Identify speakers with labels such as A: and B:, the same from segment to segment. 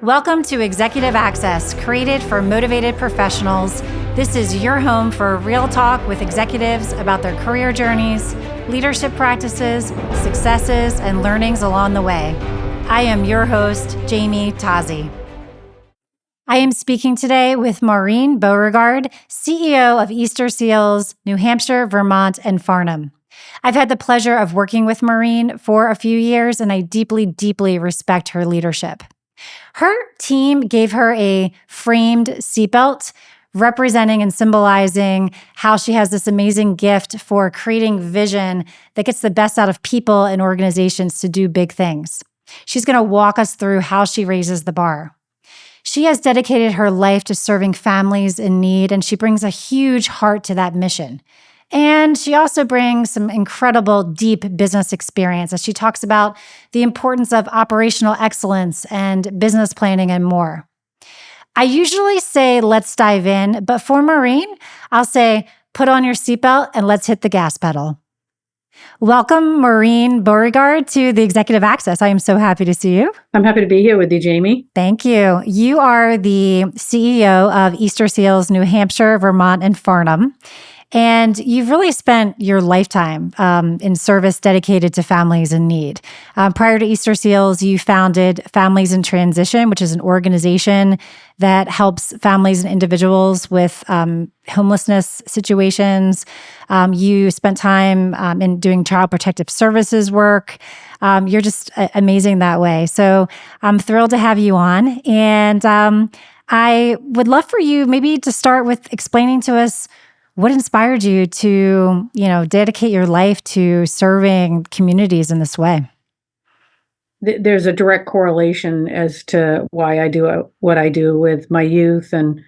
A: Welcome to Executive Access, created for motivated professionals. This is your home for real talk with executives about their career journeys, leadership practices, successes, and learnings along the way. I am your host, Jamie Tazi. I am speaking today with Maureen Beauregard, CEO of Easterseals, New Hampshire, Vermont, and Farnham. I've had the pleasure of working with Maureen for a few years, and I deeply, deeply respect her leadership. Her team gave her a framed seatbelt representing and symbolizing how she has this amazing gift for creating vision that gets the best out of people and organizations to do big things. She's going to walk us through how she raises the bar. She has dedicated her life to serving families in need, and she brings a huge heart to that mission. And she also brings some incredible deep business experience as she talks about the importance of operational excellence and business planning and more. I usually say, let's dive in, but for Maureen, I'll say, put on your seatbelt and let's hit the gas pedal. Welcome, Maureen Beauregard, to the Executive Access. I am so happy to see you.
B: I'm happy to be here with you, Jamie.
A: Thank you. You are the CEO of Easterseals, New Hampshire, Vermont, and Farnham. And you've really spent your lifetime in service dedicated to families in need. Prior to Easterseals, you founded Families in Transition, which is an organization that helps families and individuals with homelessness situations. You spent time in doing child protective services work. You're just amazing that way. So I'm thrilled to have you on. And I would love for you maybe to start with explaining to us what inspired you to, dedicate your life to serving communities in this way?
B: There's a direct correlation as to why I do what I do with my youth and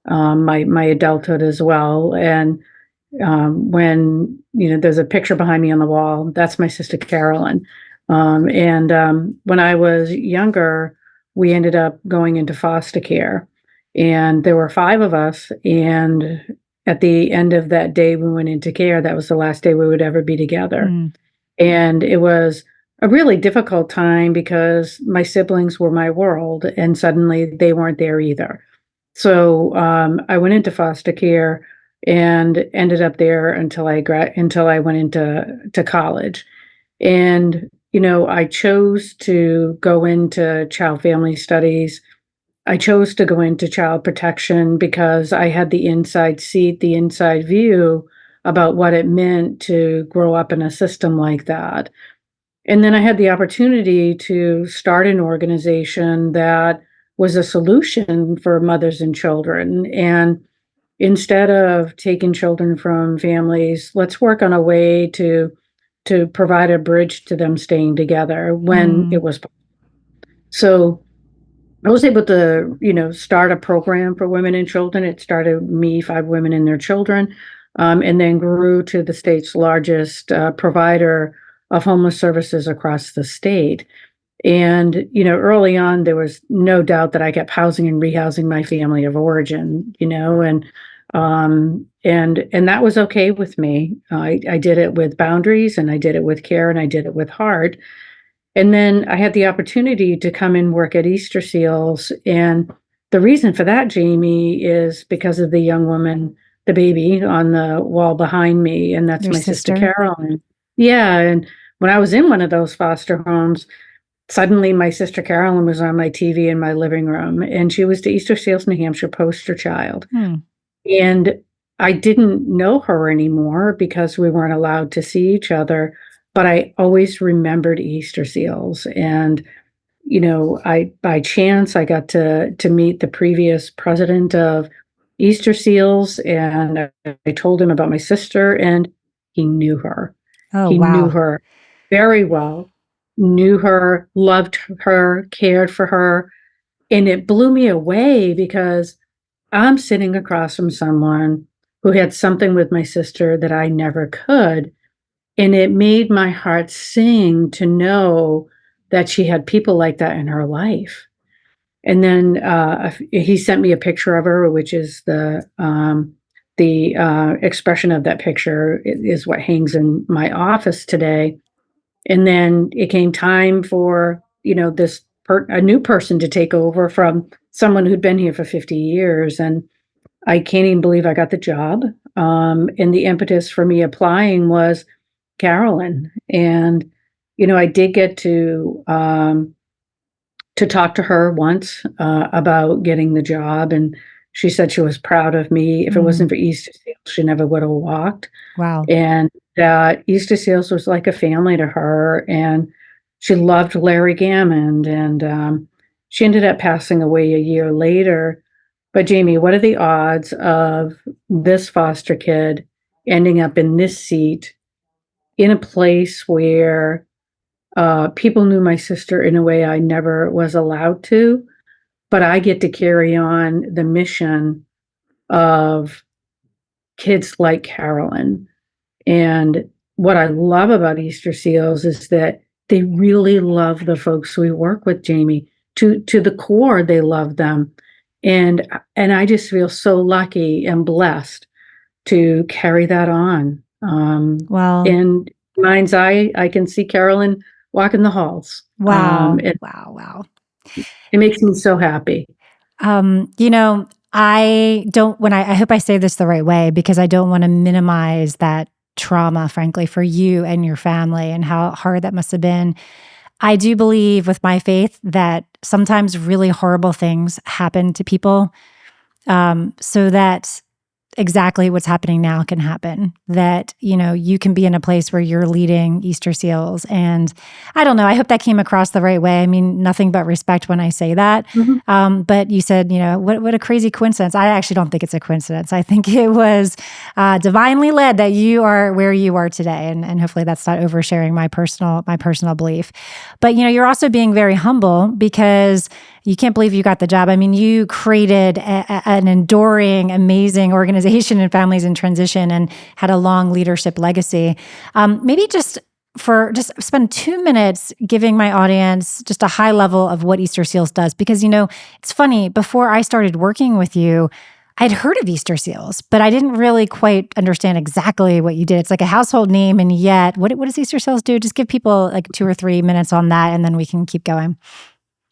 B: my adulthood as well. And when there's a picture behind me on the wall, that's my sister Carolyn. When I was younger, we ended up going into foster care, and there were 5 of us. And at the end of that day, we went into care. That was the last day we would ever be together. And it was a really difficult time because my siblings were my world, and suddenly they weren't there either. So I went into foster care and ended up there until I went into college. And I chose to go into child family studies. I chose to go into child protection because I had the inside seat, the inside view about what it meant to grow up in a system like that. And then I had the opportunity to start an organization that was a solution for mothers and children. And instead of taking children from families, let's work on a way to provide a bridge to them staying together when it was. So I was able to, start a program for women and children. It started me, 5 women and their children, and then grew to the state's largest provider of homeless services across the state. And, early on, there was no doubt that I kept housing and rehousing my family of origin, and that was okay with me. I did it with boundaries, and I did it with care, and I did it with heart. And then I had the opportunity to come and work at Easterseals. And the reason for that, Jamie, is because of the young woman, the baby on the wall behind me. And that's
A: Your
B: my
A: sister?
B: sister Carolyn. Yeah. And when I was in one of those foster homes, suddenly my sister Carolyn was on my TV in my living room. And she was the Easterseals, New Hampshire poster child. And I didn't know her anymore because we weren't allowed to see each other. But I always remembered Easterseals. And, by chance, I got to meet the previous president of Easterseals, and I told him about my sister, and he knew her.
A: Oh,
B: He
A: wow.
B: knew her very well, knew her, loved her, cared for her. And it blew me away because I'm sitting across from someone who had something with my sister that I never could. And it made my heart sing to know that she had people like that in her life. And then he sent me a picture of her, which is the expression of that picture is what hangs in my office today. And then it came time for this a new person to take over from someone who'd been here for 50 years. And I can't even believe I got the job. And the impetus for me applying was Carolyn. And, I did get to talk to her once about getting the job. And she said she was proud of me. If it wasn't for Easterseals, she never would have walked.
A: Wow.
B: And that Easterseals was like a family to her. And she loved Larry Gammond. And she ended up passing away a year later. But Jamie, what are the odds of this foster kid ending up in this seat in a place where people knew my sister in a way I never was allowed to, but I get to carry on the mission of kids like Carolyn. And what I love about Easterseals is that they really love the folks we work with, Jamie. To the core, they love them. And I just feel so lucky and blessed to carry that on.
A: Well,
B: In mind's eye, I can see Carolyn walking the halls.
A: wow.
B: It,
A: Wow.
B: it makes me so happy.
A: I don't, I hope I say this the right way, because I don't want to minimize that trauma, frankly, for you and your family and how hard that must have been. I do believe with my faith that sometimes really horrible things happen to people, so that exactly what's happening now can happen. That, you can be in a place where you're leading Easterseals. And I don't know, I hope that came across the right way. I mean, nothing but respect when I say that. But you said, what a crazy coincidence. I actually don't think it's a coincidence. I think it was divinely led that you are where you are today. And hopefully that's not oversharing my personal belief. But, you're also being very humble, because you can't believe you got the job. I mean, you created an enduring, amazing organization in families in transition and had a long leadership legacy. Maybe just spend 2 minutes giving my audience just a high level of what Easterseals does. Because, it's funny, before I started working with you, I'd heard of Easterseals, but I didn't really quite understand exactly what you did. It's like a household name, and yet, what does Easterseals do? Just give people like 2 or 3 minutes on that, and then we can keep going.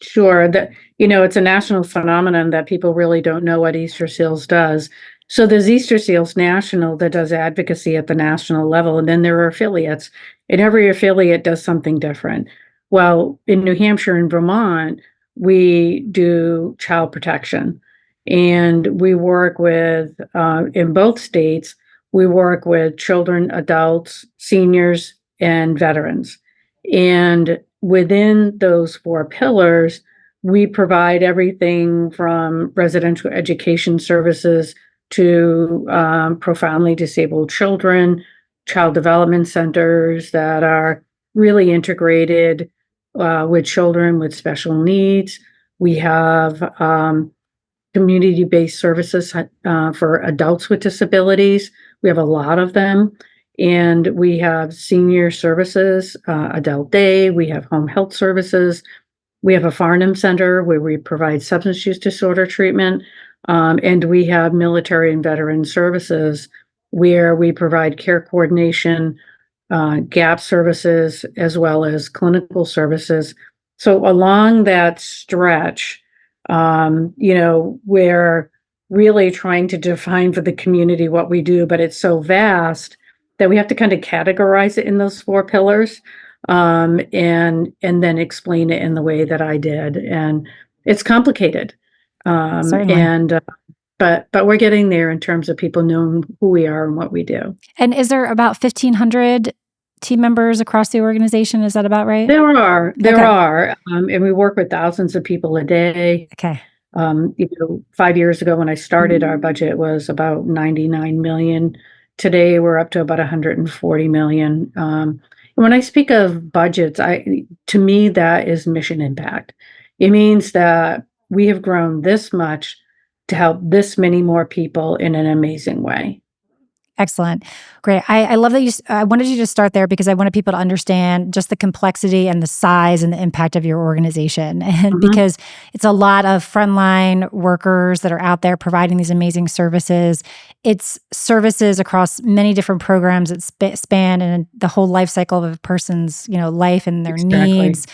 B: Sure. It's a national phenomenon that people really don't know what Easterseals does. So there's Easterseals National that does advocacy at the national level, and then there are affiliates, and every affiliate does something different. Well, in New Hampshire and Vermont, we do child protection, and we work with, in both states, we work with children, adults, seniors, and veterans. And within those 4 pillars, we provide everything from residential education services to profoundly disabled children, child development centers that are really integrated with children with special needs. We have community-based services for adults with disabilities. We have a lot of them. And we have senior services, adult day, we have home health services, we have a Farnham Center where we provide substance use disorder treatment, and we have military and veteran services where we provide care coordination, gap services, as well as clinical services. So along that stretch, we're really trying to define for the community what we do, but it's so vast that we have to kind of categorize it in those 4 pillars, and then explain it in the way that I did. And it's complicated.
A: Certainly.
B: But we're getting there in terms of people knowing who we are and what we do.
A: And is there about 1,500 team members across the organization? Is that about right?
B: There are,
A: Okay.
B: and we work with thousands of people a day.
A: Okay.
B: 5 years ago when I started, our budget was about 99 million. Today, we're up to about 140 million. And when I speak of budgets, to me, that is mission impact. It means that we have grown this much to help this many more people in an amazing way.
A: Excellent. Great. I love that I wanted you to start there because I wanted people to understand just the complexity and the size and the impact of your organization. And
B: Mhm.
A: because it's a lot of frontline workers that are out there providing these amazing services. It's services across many different programs that span and the whole life cycle of a person's, life and their
B: Exactly.
A: needs.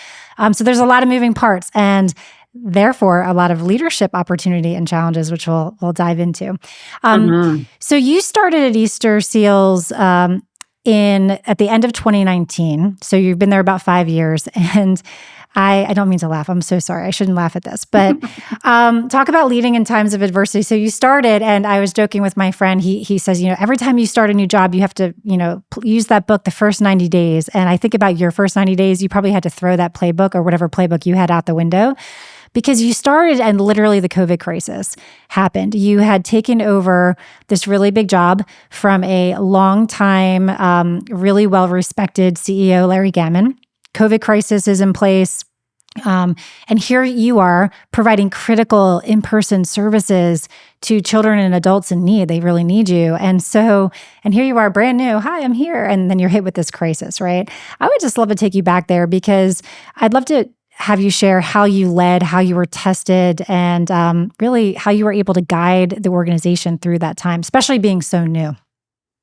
A: So there's a lot of moving parts and therefore a lot of leadership opportunity and challenges, which we'll dive into. Um,
B: Mhm.
A: so you started at Easterseals in at the end of 2019. So you've been there about 5 years, and I don't mean to laugh. I'm so sorry. I shouldn't laugh at this, but talk about leading in times of adversity. So you started, and I was joking with my friend. He says, every time you start a new job, you have to, use that book, The First 90 Days. And I think about your first 90 days, you probably had to throw that playbook or whatever playbook you had out the window because you started and literally the COVID crisis happened. You had taken over this really big job from a long time, really well-respected CEO, Larry Gammon. COVID crisis is in place. And here you are providing critical in-person services to children and adults in need. They really need you. And here you are brand new. Hi, I'm here. And then you're hit with this crisis, right? I would just love to take you back there because I'd love to have you share how you led, how you were tested, and really how you were able to guide the organization through that time, especially being so new.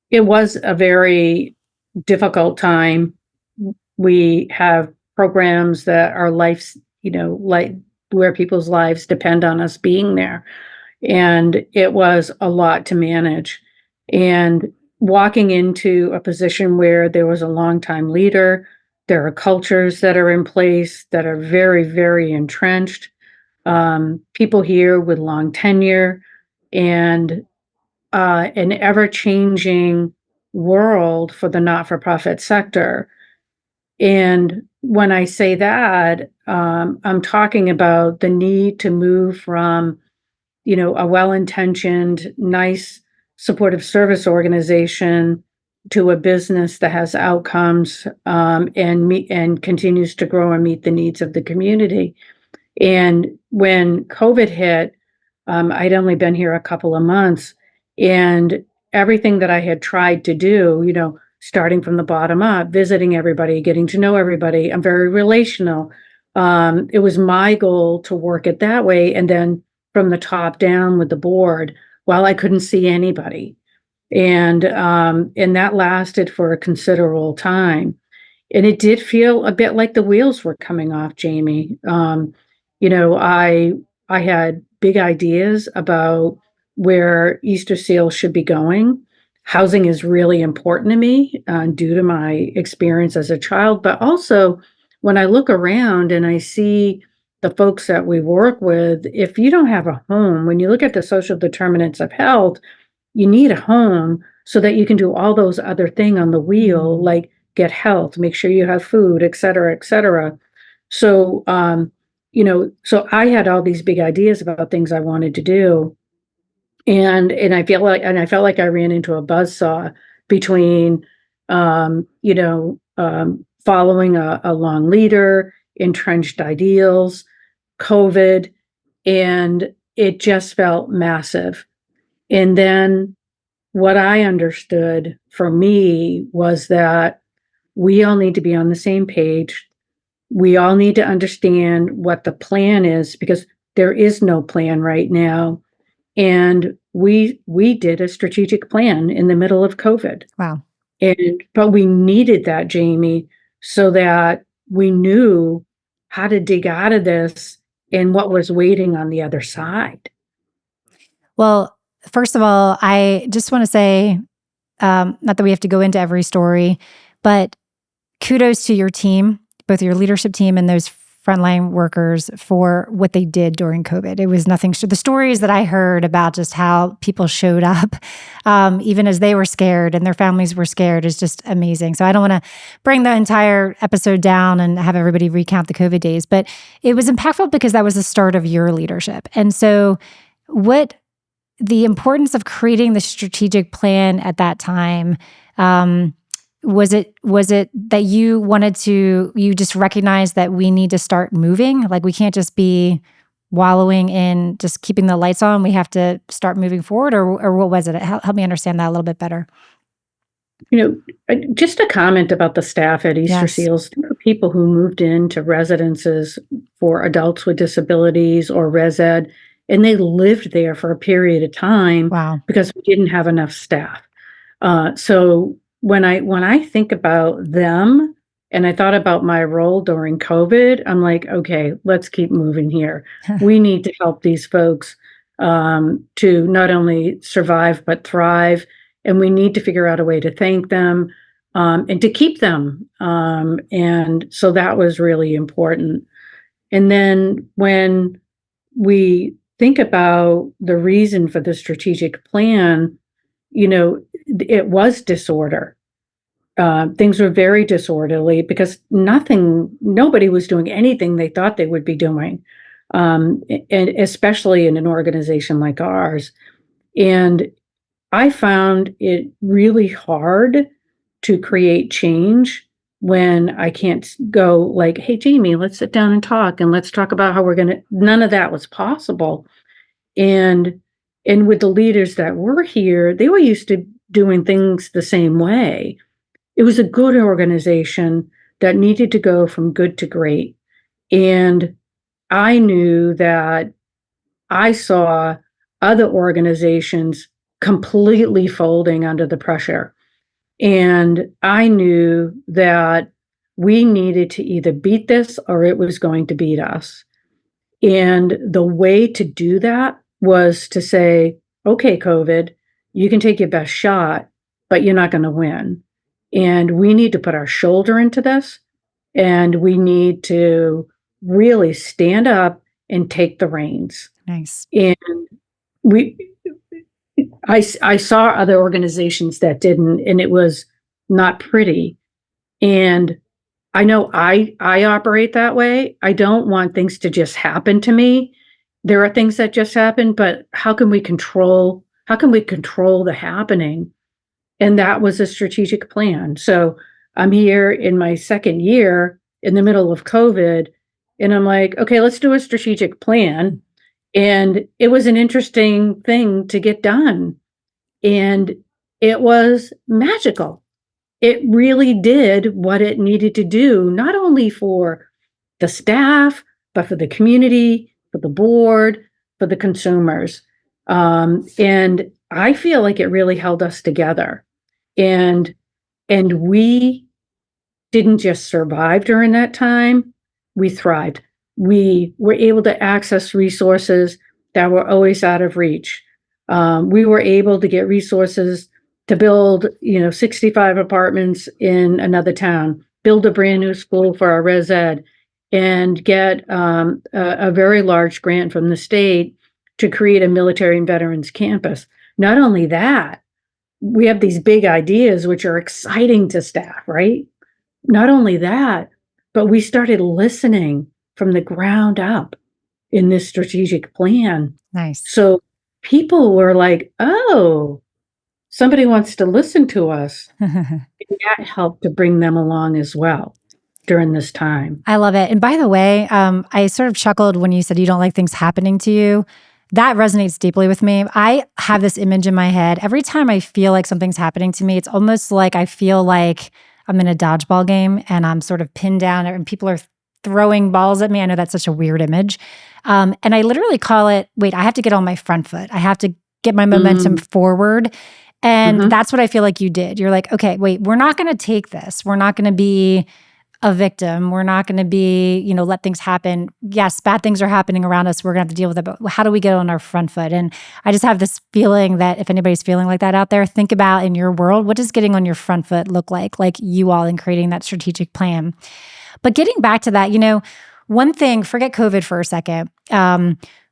B: It was a very difficult time. We have programs that our lives, like where people's lives depend on us being there. And it was a lot to manage. And walking into a position where there was a longtime leader, there are cultures that are in place that are very, very entrenched, people here with long tenure, and an ever changing world for the not for profit sector. And when I say that, I'm talking about the need to move from, a well-intentioned, nice, supportive service organization to a business that has outcomes, and continues to grow and meet the needs of the community. And when COVID hit, I'd only been here a couple of months, and everything that I had tried to do, starting from the bottom up, visiting everybody, getting to know everybody, I'm very relational. It was my goal to work it that way, and then from the top down with the board, while I couldn't see anybody, and that lasted for a considerable time. And it did feel a bit like the wheels were coming off, Jamie. I had big ideas about where Easterseals should be going. Housing is really important to me, due to my experience as a child, but also when I look around and I see the folks that we work with, if you don't have a home, when you look at the social determinants of health, you need a home so that you can do all those other things on the wheel, like get health, make sure you have food, et cetera, et cetera. So, so I had all these big ideas about things I wanted to do. And I felt like I ran into a buzzsaw between, following a long leader, entrenched ideals, COVID, and it just felt massive. And then what I understood for me was that we all need to be on the same page. We all need to understand what the plan is because there is no plan right now. And we did a strategic plan in the middle of COVID.
A: Wow.
B: But we needed that, Jamie, so that we knew how to dig out of this and what was waiting on the other side.
A: Well, first of all, I just want to say, not that we have to go into every story, but kudos to your team, both your leadership team and those frontline workers for what they did during COVID. It was nothing. The stories that I heard about just how people showed up, even as they were scared and their families were scared, is just amazing. So I don't want to bring the entire episode down and have everybody recount the COVID days, but it was impactful because that was the start of your leadership. And so what the importance of creating the strategic plan at that time, was it that you just recognized that we need to start moving? Like we can't just be wallowing in just keeping the lights on? We have to start moving forward, or what was it? Help me understand that a little bit better.
B: Just a comment about the staff at
A: Yes.
B: Easterseals. There were people who moved into residences for adults with disabilities or res ed, and they lived there for a period of time
A: Wow.
B: because we didn't have enough staff. So when I think about them and I thought about my role during COVID, I'm like, okay, let's keep moving here. We need to help these folks to not only survive but thrive, and we need to figure out a way to thank them and to keep them. And so that was really important. And then when we think about the reason for the strategic plan, it was disorder. Things were very disorderly because nobody was doing anything they thought they would be doing, and especially in an organization like ours. And I found it really hard to create change when I can't go like, hey, Jamie, let's sit down and talk and let's talk about how none of that was possible. And with the leaders that were here, they were used to doing things the same way. It was a good organization that needed to go from good to great. And I knew that I saw other organizations completely folding under the pressure. And I knew that we needed to either beat this or it was going to beat us. And the way to do that was to say, okay, COVID, you can take your best shot, but you're not going to win. And we need to put our shoulder into this, and we need to really stand up and take the reins.
A: Nice.
B: And we, I saw other organizations that didn't, and it was not pretty. And I know I operate that way. I don't want things to just happen to me. There are things that just happen, but how can we control the happening? And that was a strategic plan. So I'm here in my second year in the middle of COVID, and I'm like, okay, let's do a strategic plan. And it was an interesting thing to get done. And it was magical. It really did what it needed to do, not only for the staff, but for the community, for the board, for the consumers. And I feel like it really held us together. And we didn't just survive during that time, we thrived. We were able to access resources that were always out of reach. We were able to get resources to build, 65 apartments in another town, build a brand new school for our res ed, and get a very large grant from the state to create a military and veterans campus. Not only that, we have these big ideas which are exciting to staff, right? Not only that, but we started listening from the ground up in this strategic plan.
A: Nice.
B: So people were like, oh, somebody wants to listen to us. And that helped to bring them along as well during this time.
A: I love it. And by the way, I sort of chuckled when you said you don't like things happening to you. That resonates deeply with me. I have this image in my head. Every time I feel like something's happening to me, it's almost like I feel like I'm in a dodgeball game and I'm sort of pinned down and people are throwing balls at me. I know that's such a weird image. And I literally call it, wait, I have to get on my front foot. I have to get my momentum forward. And that's what I feel like you did. You're like, okay, wait, we're not going to take this. We're not going to be a victim. We're not going to be, let things happen. Yes, bad things are happening around us. We're going to have to deal with it. But how do we get on our front foot? And I just have this feeling that if anybody's feeling like that out there, think about in your world, what does getting on your front foot look like you all in creating that strategic plan? But getting back to that, one thing, forget COVID for a second.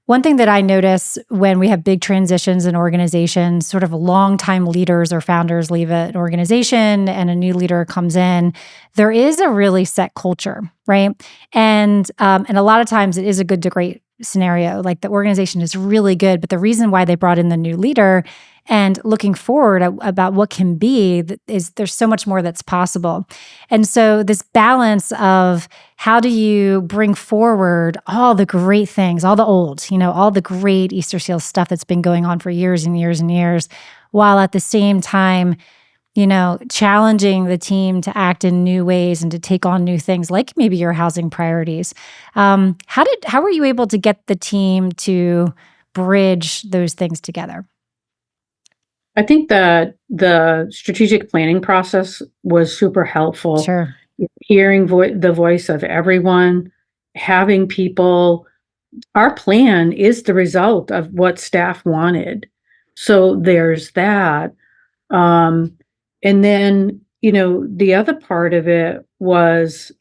A: One thing that I notice when we have big transitions in organizations, sort of longtime leaders or founders leave an organization and a new leader comes in, there is a really set culture, right? And a lot of times it is a good to great scenario. Like the organization is really good, but the reason why they brought in the new leader and looking forward about what can be is there's so much more that's possible. And so this balance of how do you bring forward all the great things, all the old, all the great Easterseals stuff that's been going on for years and years and years, while at the same time, challenging the team to act in new ways and to take on new things, like maybe your housing priorities. How were you able to get the team to bridge those things together?
B: I think that the strategic planning process was super helpful.
A: Sure.
B: Hearing the voice of everyone, having people, our plan is the result of what staff wanted. So there's that. And then, the other part of it was,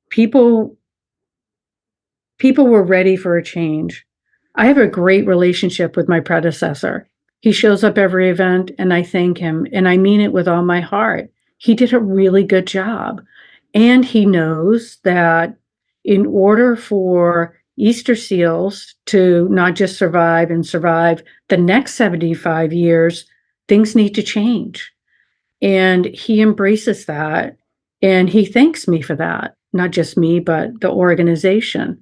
B: people were ready for a change. I have a great relationship with my predecessor. He shows up every event and I thank him, and I mean it with all my heart. He did a really good job. And he knows that in order for Easterseals to not just survive the next 75 years, things need to change. And he embraces that. And he thanks me for that, not just me, but the organization.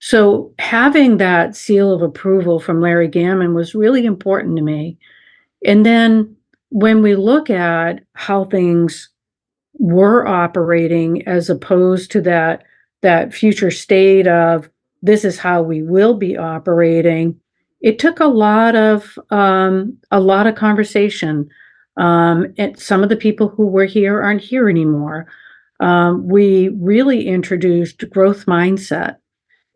B: So having that seal of approval from Larry Gammon was really important to me. And then when we look at how things were operating as opposed to that future state of this is how we will be operating, it took a lot of conversation. And some of the people who were here aren't here anymore. We really introduced growth mindset,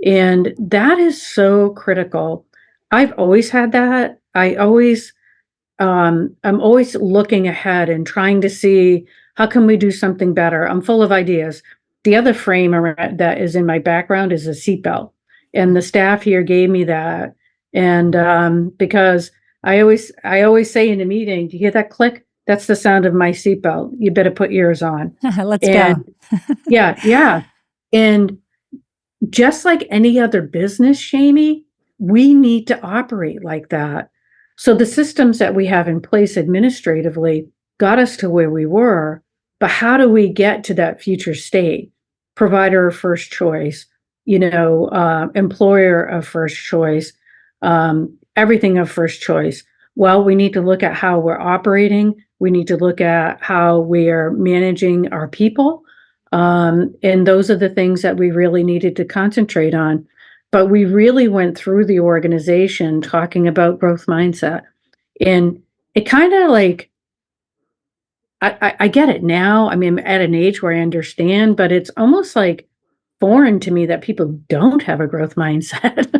B: and that is so critical. I've always had that. I'm always looking ahead and trying to see how can we do something better. I'm full of ideas. The other frame that is in my background is a seatbelt, and the staff here gave me that. And because I always say in a meeting, do you hear that click? That's the sound of my seatbelt. You better put yours on.
A: Let's
B: And
A: go.
B: yeah. And just like any other business, Shamie, we need to operate like that. So the systems that we have in place administratively got us to where we were, but how do we get to that future state? Provider of first choice, employer of first choice, everything of first choice. Well, we need to look at how we're operating. We need to look at how we are managing our people. And those are the things that we really needed to concentrate on. But we really went through the organization talking about growth mindset. And it kind of like, I get it now. I mean, I'm at an age where I understand, but it's almost like foreign to me that people don't have a growth mindset,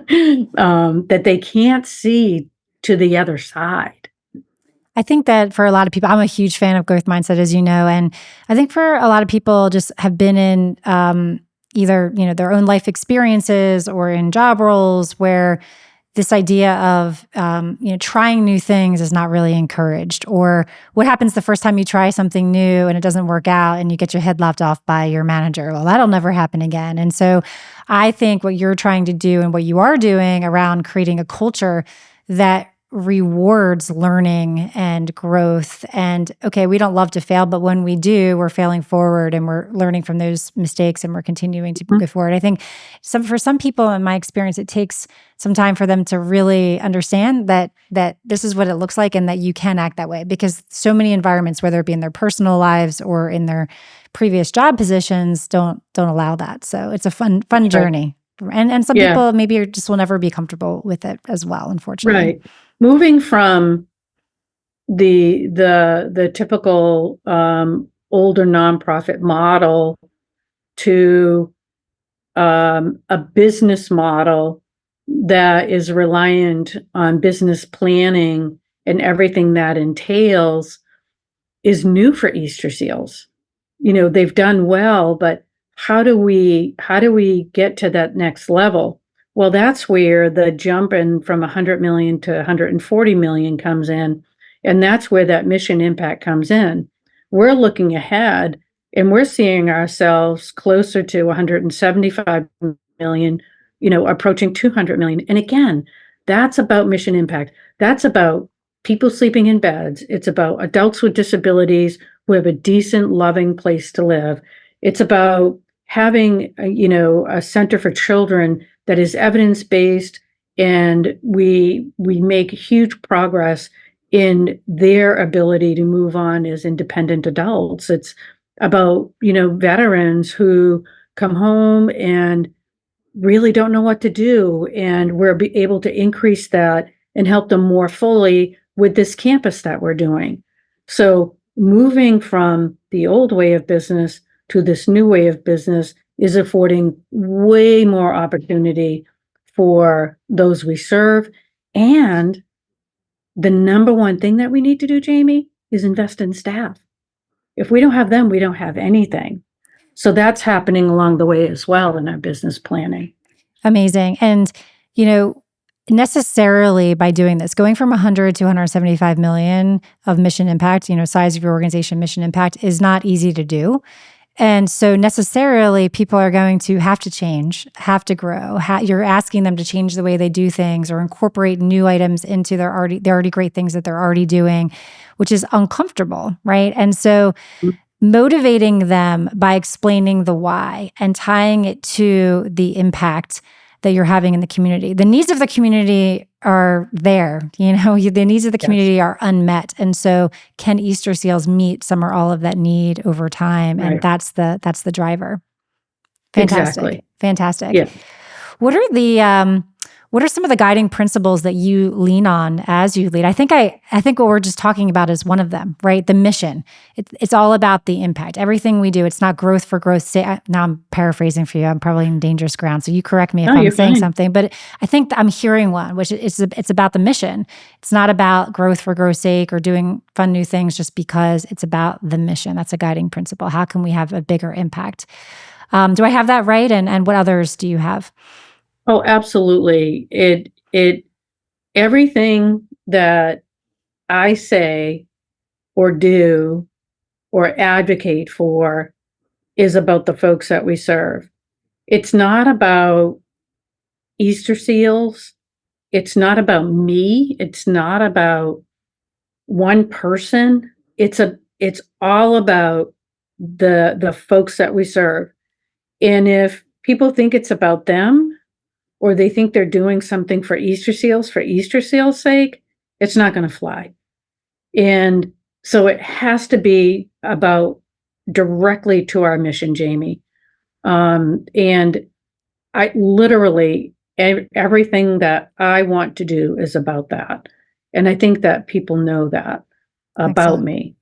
B: that they can't see to the other side.
A: I think that for a lot of people, I'm a huge fan of growth mindset, as you know, and I think for a lot of people just have been in either their own life experiences or in job roles where this idea of trying new things is not really encouraged, or what happens the first time you try something new and it doesn't work out and you get your head lopped off by your manager. Well, that'll never happen again. And so I think what you're trying to do and what you are doing around creating a culture that rewards learning and growth. And okay, we don't love to fail, but when we do, we're failing forward and we're learning from those mistakes and we're continuing to go forward. I think for some people, in my experience, it takes some time for them to really understand that this is what it looks like and that you can act that way, because so many environments, whether it be in their personal lives or in their previous job positions, don't allow that. So it's a fun journey. And some people maybe just will never be comfortable with it as well, unfortunately.
B: Right. Moving from the typical older nonprofit model to a business model that is reliant on business planning and everything that entails is new for Easterseals. They've done well, but how do we get to that next level? Well, that's where the jump in from 100 million to 140 million comes in. And that's where that mission impact comes in. We're looking ahead and we're seeing ourselves closer to 175 million, approaching 200 million. And again, that's about mission impact. That's about people sleeping in beds. It's about adults with disabilities who have a decent, loving place to live. It's about having, a center for children that is evidence-based, and we make huge progress in their ability to move on as independent adults. It's about, veterans who come home and really don't know what to do. And we're able to increase that and help them more fully with this campus that we're doing. So moving from the old way of business to this new way of business is affording way more opportunity for those we serve. And the number one thing that we need to do, Jamie, is invest in staff. If we don't have them, we don't have anything. So that's happening along the way as well in our business planning.
A: Amazing. And, necessarily by doing this, going from 100 to 175 million of mission impact, size of your organization, mission impact is not easy to do. And so necessarily people are going to have to change, have to grow. You're asking them to change the way they do things or incorporate new items into their already great things that they're already doing, which is uncomfortable, right? And so motivating them by explaining the why and tying it to the impact that you're having in the community. The needs of the community are there, the needs of the community are unmet. And so can Easterseals meet some or all of that need over time? And that's the driver. Fantastic.
B: Exactly.
A: Fantastic.
B: Yeah.
A: What are some of the guiding principles that you lean on as you lead? I think what we're just talking about is one of them, right? The mission. It's all about the impact. Everything we do, it's not growth for growth's sake. Now I'm paraphrasing for you. I'm probably in dangerous ground, so you correct me if I'm saying something. But I think I'm hearing one, which it's about the mission. It's not about growth for growth's sake or doing fun new things just because. It's about the mission. That's a guiding principle. How can we have a bigger impact? Do I have that right? And what others do you have?
B: Oh, absolutely. Everything that I say or do or advocate for is about the folks that we serve. It's not about Easterseals. It's not about me. It's not about one person. It's all about the folks that we serve. And if people think it's about them, or they think they're doing something for Easterseals' sake, it's not going to fly. And so it has to be about directly to our mission, Jamie. And I literally, everything that I want to do is about that. And I think that people know that about me.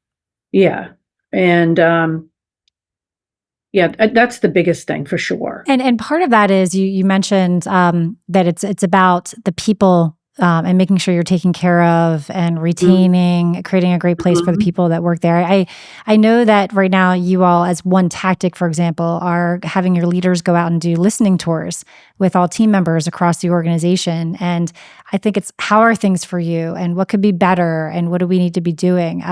B: Yeah. And that's the biggest thing for sure.
A: And part of that is you mentioned that it's about the people and making sure you're taking care of and retaining, creating a great place for the people that work there. I know that right now you all, as one tactic, for example, are having your leaders go out and do listening tours with all team members across the organization. And I think it's, how are things for you and what could be better and what do we need to be doing?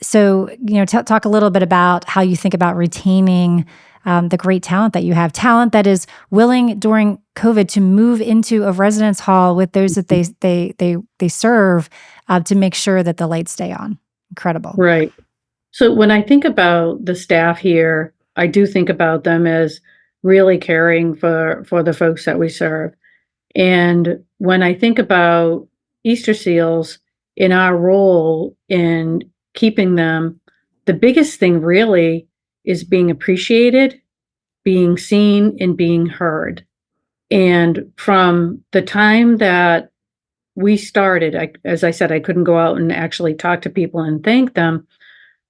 A: So, talk a little bit about how you think about retaining the great talent that you have, talent that is willing during COVID to move into a residence hall with those that they serve to make sure that the lights stay on. Incredible.
B: Right. So when I think about the staff here, I do think about them as really caring for the folks that we serve. And when I think about Easterseals in our role in keeping them, the biggest thing really is being appreciated, being seen, and being heard. And from the time that we started, as I said, I couldn't go out and actually talk to people and thank them.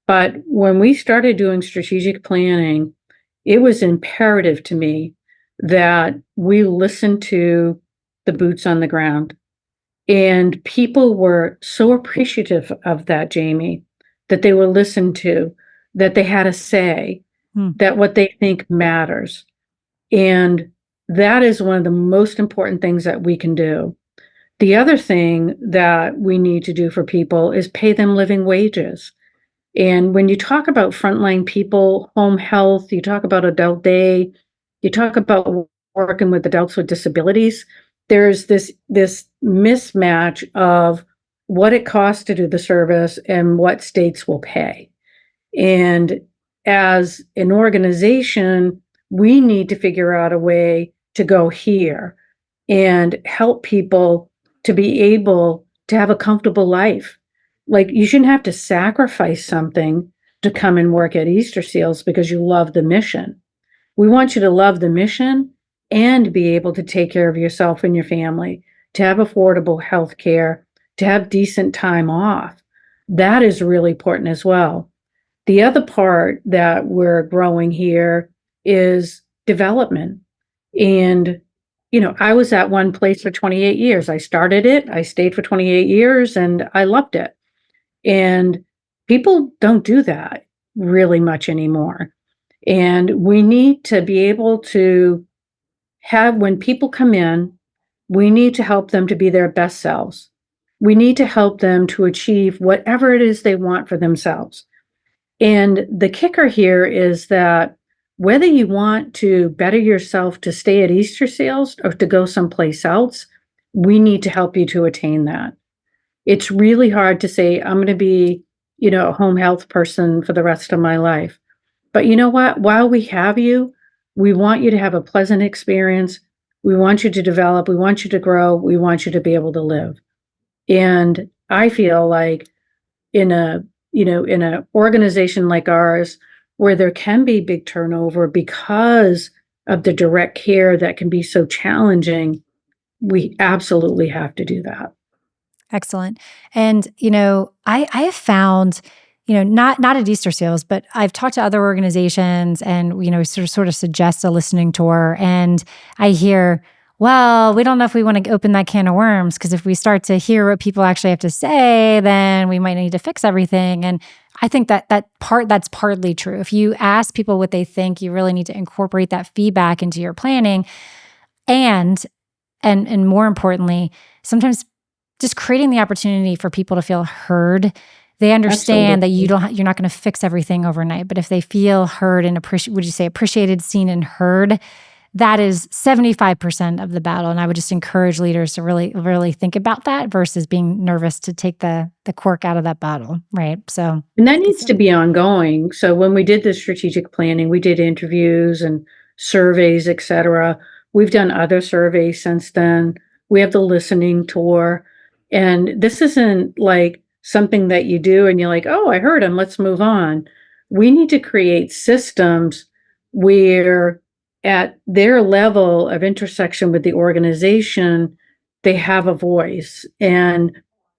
B: But when we started doing strategic planning, it was imperative to me that we listen to the boots on the ground. And people were so appreciative of that, Jamie, that they were listened to, that they had a say, that what they think matters. And that is one of the most important things that we can do. The other thing that we need to do for people is pay them living wages. And when you talk about frontline people, home health, you talk about adult day, you talk about working with adults with disabilities, there's this mismatch of what it costs to do the service and what states will pay. And as an organization, we need to figure out a way to go here and help people to be able to have a comfortable life. Like, you shouldn't have to sacrifice something to come and work at Easterseals because you love the mission. We want you to love the mission and be able to take care of yourself and your family, to have affordable health care, to have decent time off. That is really important as well. The other part that we're growing here is development. And, I was at one place for 28 years. I started it, I stayed for 28 years, and I loved it. And people don't do that really much anymore. And we need to be able to have, when people come in, we need to help them to be their best selves. We need to help them to achieve whatever it is they want for themselves. And the kicker here is that whether you want to better yourself to stay at Easterseals or to go someplace else, we need to help you to attain that. It's really hard to say, I'm going to be, a home health person for the rest of my life. But you know what? While we have you, we want you to have a pleasant experience. We want you to develop. We want you to grow. We want you to be able to live. And I feel like in an organization like ours, where there can be big turnover because of the direct care that can be so challenging, we absolutely have to do that.
A: Excellent. And, I have found, not at Easterseals, but I've talked to other organizations and, sort of suggest a listening tour. And I hear, well, we don't know if we want to open that can of worms, because if we start to hear what people actually have to say, then we might need to fix everything. And I think that's partly true. If you ask people what they think, you really need to incorporate that feedback into your planning. And more importantly, sometimes just creating the opportunity for people to feel heard. They understand that you're not going to fix everything overnight, but if they feel heard and appreciated, seen, and heard, that is 75% of the battle. And I would just encourage leaders to really, really think about that versus being nervous to take the cork out of that bottle, right? So,
B: and that needs to be ongoing. So when we did the strategic planning, we did interviews and surveys, et cetera. We've done other surveys since then. We have the listening tour. And this isn't like something that you do and you're like, oh, I heard him, let's move on. We need to create systems where at their level of intersection with the organization, they have a voice and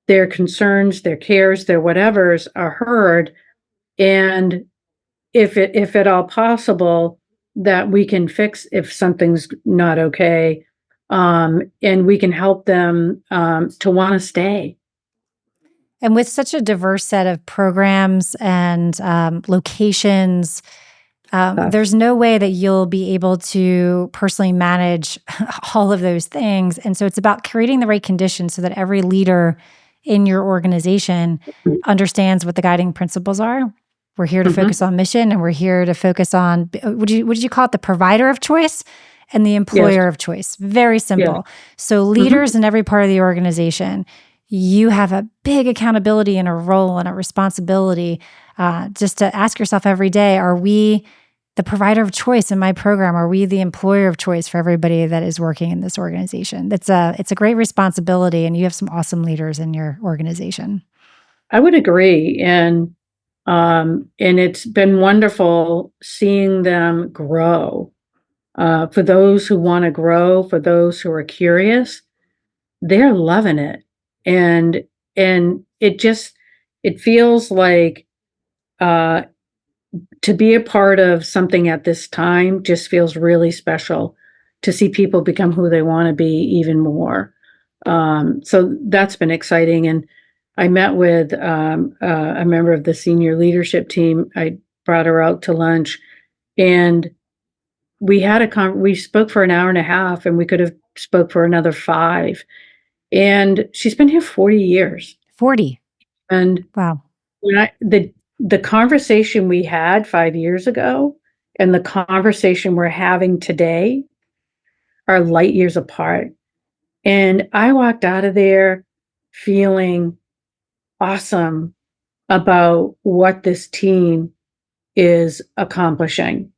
B: their concerns, their cares, their whatevers are heard. And if at all possible, that we can fix if something's not okay. And we can help them to want to stay.
A: And with such a diverse set of programs and locations, there's no way that you'll be able to personally manage all of those things. And so it's about creating the right conditions so that every leader in your organization understands what the guiding principles are. We're here to focus on mission, and we're here to focus on, what did you call it? The provider of choice and the employer of choice. Very simple.
B: Yeah.
A: So leaders in every part of the organization, you have a big accountability and a role and a responsibility just to ask yourself every day, are we the provider of choice in my program? Are we the employer of choice for everybody that is working in this organization? It's a great responsibility, and you have some awesome leaders in your organization.
B: I would agree. And it's been wonderful seeing them grow. For those who want to grow, for those who are curious, they're loving it. And it feels like to be a part of something at this time just feels really special, to see people become who they want to be even more. So that's been exciting. And I met with a member of the senior leadership team. I brought her out to lunch, and we had we spoke for an hour and a half, and we could have spoke for another 5. And she's been here 40 years.
A: 40.
B: And
A: wow.
B: When the conversation we had 5 years ago and the conversation we're having today, are light years apart. And I walked out of there feeling awesome about what this team is accomplishing.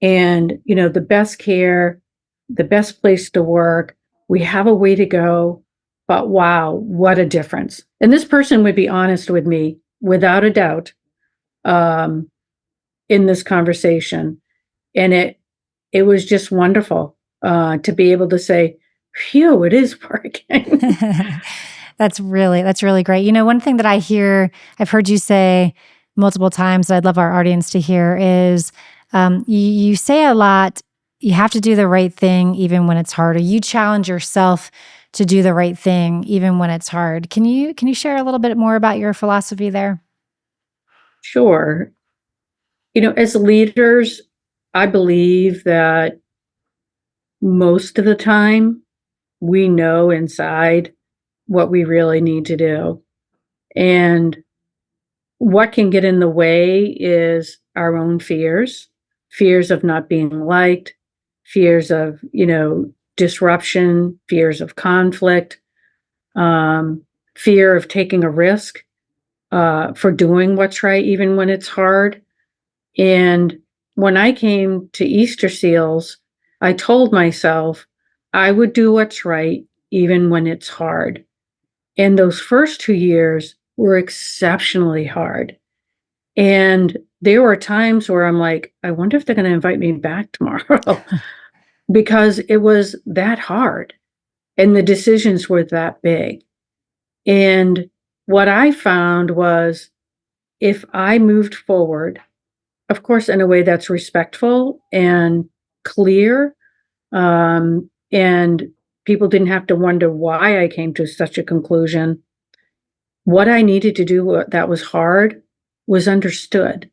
B: And, the best care, the best place to work, we have a way to go, but wow, what a difference. And this person would be honest with me without a doubt, um, in this conversation. And it was just wonderful, to be able to say, phew, it is working.
A: That's really great. One thing that I've heard you say multiple times that I'd love our audience to hear is you say a lot, you have to do the right thing even when it's hard, or you challenge yourself to do the right thing even when it's hard. Can you share a little bit more about your philosophy there?
B: Sure. As leaders, I believe that most of the time we know inside what we really need to do. And what can get in the way is our own fears of not being liked, fears of, disruption, fears of conflict, um, fear of taking a risk, for doing what's right, even when it's hard. And when I came to Easterseals, I told myself I would do what's right, even when it's hard. And those first 2 years were exceptionally hard. And there were times where I'm like, I wonder if they're going to invite me back tomorrow because it was that hard and the decisions were that big. And what I found was if I moved forward, of course, in a way that's respectful and clear, and people didn't have to wonder why I came to such a conclusion. What I needed to do that was hard was understood.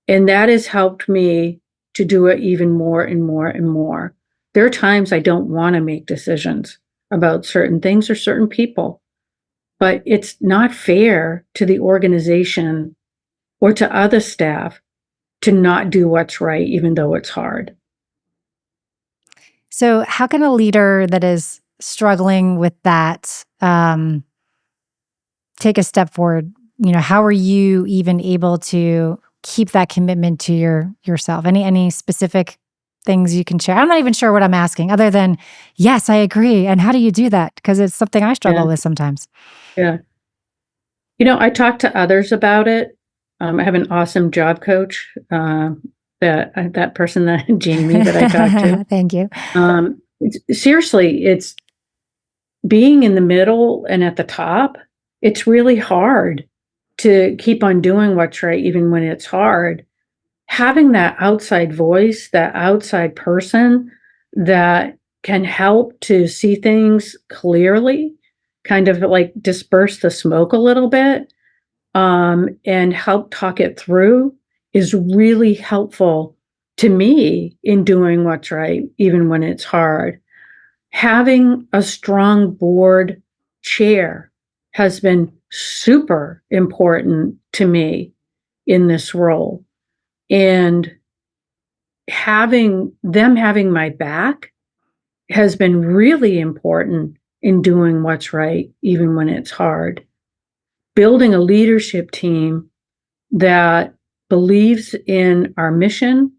B: And that has helped me to do it even more and more and more. There are times I don't want to make decisions about certain things or certain people, but it's not fair to the organization or to other staff to not do what's right, even though it's hard.
A: So, how can a leader that is struggling with that take a step forward? How are you even able to keep that commitment to yourself? Any specific things you can share? I'm not even sure what I'm asking, other than yes, I agree. And how do you do that? Because it's something I struggle
B: Yeah,
A: with sometimes.
B: yeah. I talk to others about it. I have an awesome job coach, that person that Jamie that I talked to.
A: Thank you.
B: Seriously, it's being in the middle and at the top. It's really hard to keep on doing what's right, even when it's hard. Having that outside voice, that outside person that can help to see things clearly, kind of like disperse the smoke a little bit, and help talk it through is really helpful to me in doing what's right, even when it's hard. Having a strong board chair has been super important to me in this role. And having my back has been really important in doing what's right, even when it's hard. Building a leadership team that believes in our mission,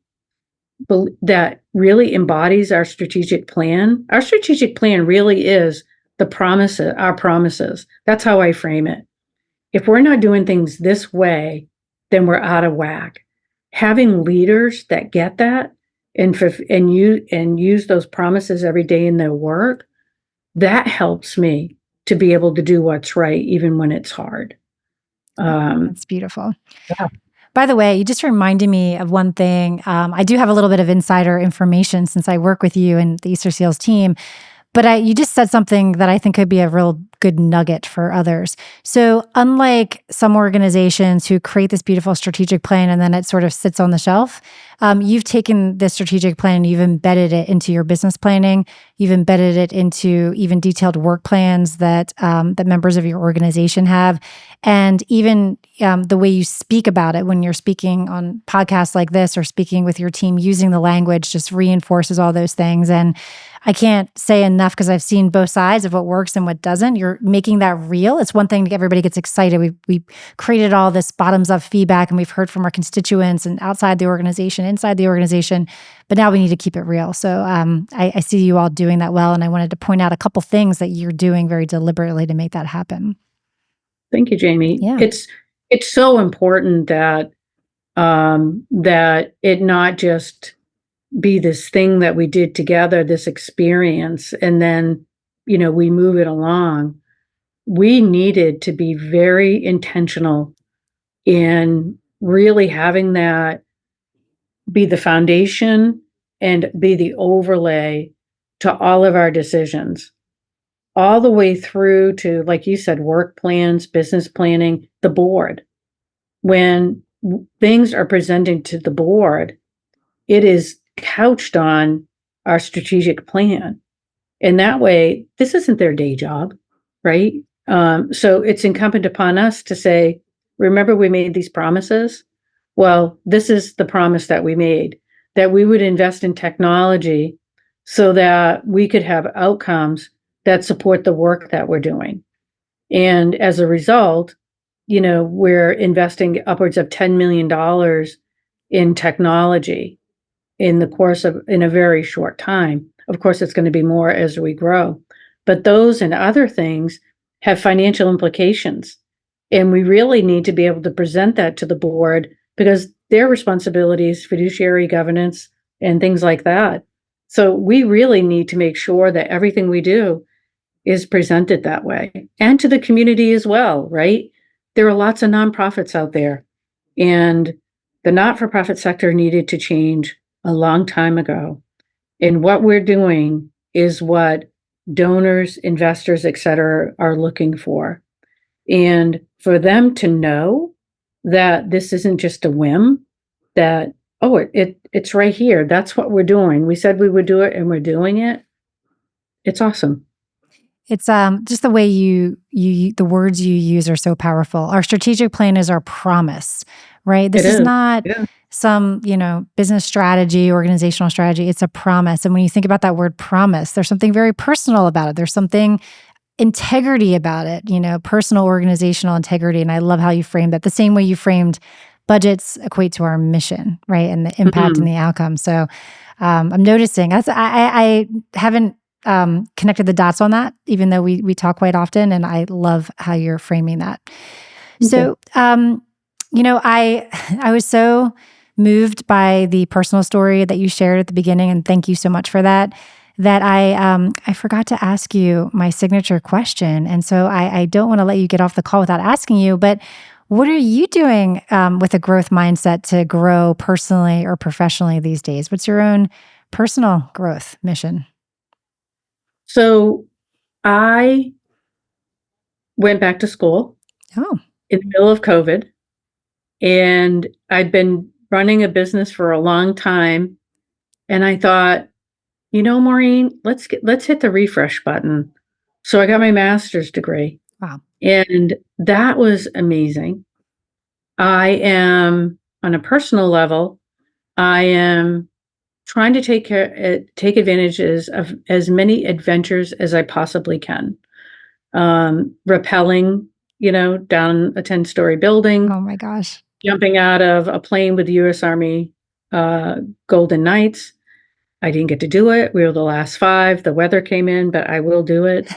B: that really embodies our strategic plan. Our strategic plan really is our promises. That's how I frame it. If we're not doing things this way, then we're out of whack. Having leaders that get that and use those promises every day in their work, that helps me to be able to do what's right, even when it's hard.
A: That's beautiful.
B: Yeah.
A: By the way, you just reminded me of one thing. I do have a little bit of insider information since I work with you and the Easterseals team, but you just said something that I think could be a real good nugget for others. So unlike some organizations who create this beautiful strategic plan and then it sort of sits on the shelf, you've taken this strategic plan and you've embedded it into your business planning. You've embedded it into even detailed work plans that that members of your organization have, and even the way you speak about it when you're speaking on podcasts like this or speaking with your team, using the language just reinforces all those things. And I can't say enough because I've seen both sides of what works and what doesn't. You're making that real. It's one thing everybody gets excited. We created all this bottoms up feedback and we've heard from our constituents and outside the organization, inside the organization, but now we need to keep it real. So I see you all doing that well. And I wanted to point out a couple things that you're doing very deliberately to make that happen.
B: Thank you, Jamie.
A: Yeah.
B: It's so important that that it not just be this thing that we did together, this experience, and then, we move it along. We needed to be very intentional in really having that be the foundation and be the overlay to all of our decisions, all the way through to, like you said, work plans, business planning, the board. When things are presented to the board, it is couched on our strategic plan. And that way, this isn't their day job, right? So it's incumbent upon us to say, remember, we made these promises. Well, this is the promise that we made, that we would invest in technology so that we could have outcomes that support the work that we're doing. And as a result, we're investing upwards of $10 million in technology in a very short time. Of course, it's going to be more as we grow, but those and other things have financial implications. And we really need to be able to present that to the board because their responsibilities, fiduciary governance, and things like that. So we really need to make sure that everything we do is presented that way, and to the community as well, right? There are lots of nonprofits out there, and the not-for-profit sector needed to change a long time ago. And what we're doing is what donors, investors, et cetera, are looking for. And for them to know that this isn't just a whim, that, it's right here. That's what we're doing. We said we would do it and we're doing it. It's awesome.
A: It's just the way you the words you use are so powerful. Our strategic plan is our promise, right? This is not some, business strategy, organizational strategy. It's a promise. And when you think about that word promise, there's something very personal about it. There's something integrity about it, personal organizational integrity. And I love how you framed that the same way you framed budgets equate to our mission, right? And the impact and the outcome. So I'm noticing, I haven't connected the dots on that, even though we talk quite often, and I love how you're framing that. Okay. So, I was so moved by the personal story that you shared at the beginning, and thank you so much for that. That I forgot to ask you my signature question, and so I don't want to let you get off the call without asking you. But what are you doing with a growth mindset to grow personally or professionally these days? What's your own personal growth mission?
B: So I went back to school in the middle of COVID, and I'd been running a business for a long time. And I thought, Maureen, let's hit the refresh button. So I got my master's degree.
A: Wow.
B: And that was amazing. I am, on a personal level, I am trying to take advantages of as many adventures as I possibly can. Rappelling, down a 10-story building.
A: Oh my gosh.
B: Jumping out of a plane with the U.S. Army Golden Knights. I didn't get to do it. We were the last 5. The weather came in, but I will do it.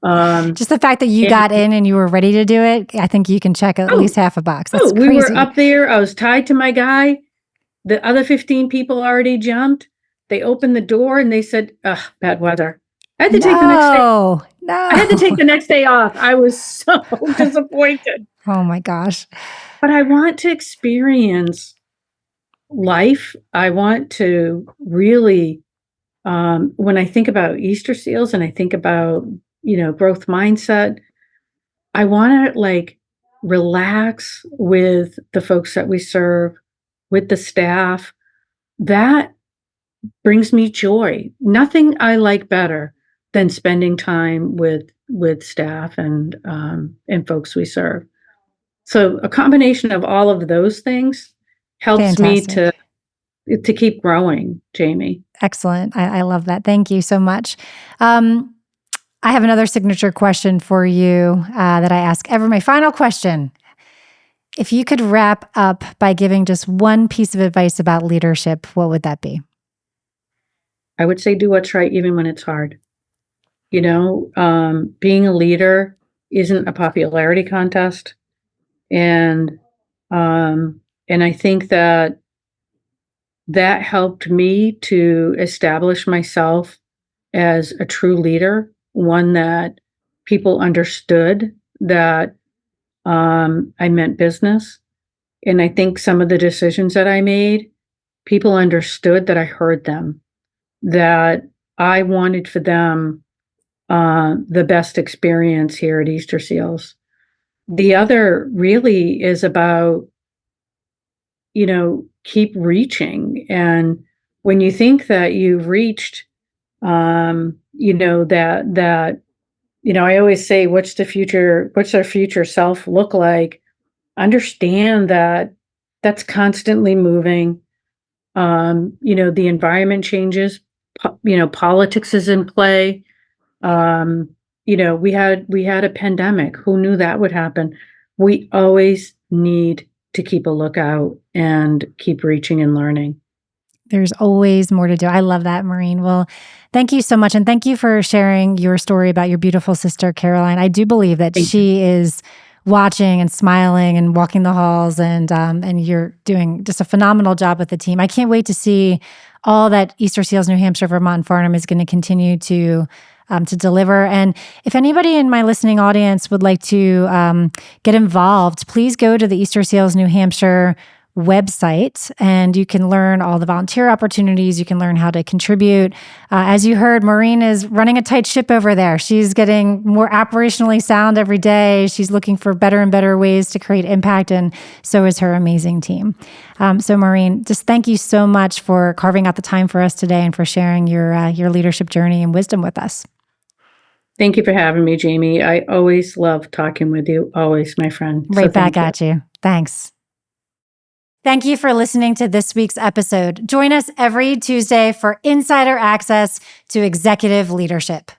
A: Just the fact that you got in and you were ready to do it, I think you can check at least half a box. That's crazy.
B: We were up there. I was tied to my guy. The other 15 people already jumped. They opened the door and they said, bad weather. I had to take the next day.
A: No.
B: I had to take the next day off. I was so disappointed.
A: Oh my gosh.
B: But I want to experience life. I want to really, when I think about Easterseals and I think about growth mindset. I want to like relax with the folks that we serve, with the staff. That brings me joy. Nothing I like better than spending time with staff and folks we serve. So a combination of all of those things helps me to
A: Fantastic.
B: keep growing, Jamie.
A: Excellent. I love that. Thank you so much. I have another signature question for you that I ask my final question. If you could wrap up by giving just one piece of advice about leadership, what would that be?
B: I would say do what's right even when it's hard. Being a leader isn't a popularity contest, and I think that helped me to establish myself as a true leader, one that people understood that I meant business. And I think some of the decisions that I made, people understood that I heard them, that I wanted for them the best experience here at Easterseals. The other really is about, keep reaching. And when you think that you've reached, I always say, what's our future self look like? Understand that that's constantly moving. The environment changes, politics is in play. We had a pandemic. Who knew that would happen? We always need to keep a lookout and keep reaching and learning.
A: There's always more to do. I love that, Maureen. Well, thank you so much. And thank you for sharing your story about your beautiful sister, Caroline. I do believe that
B: Thank you.
A: she is watching and smiling and walking the halls, and you're doing just a phenomenal job with the team. I can't wait to see all that Easterseals, New Hampshire, Vermont, and Farnham is going to continue to deliver. And if anybody in my listening audience would like to get involved, please go to the Easterseals, New Hampshire website, and you can learn all the volunteer opportunities. You can learn how to contribute. As you heard, Maureen is running a tight ship over there. She's getting more operationally sound every day. She's looking for better and better ways to create impact, and so is her amazing team. So Maureen, just thank you so much for carving out the time for us today and for sharing your leadership journey and wisdom with us.
B: Thank you for having me, Jamie. I always love talking with you. Always, my friend.
A: Right back
B: Thank you.
A: at you. Thanks. Thank you for listening to this week's episode. Join us every Tuesday for insider access to executive leadership.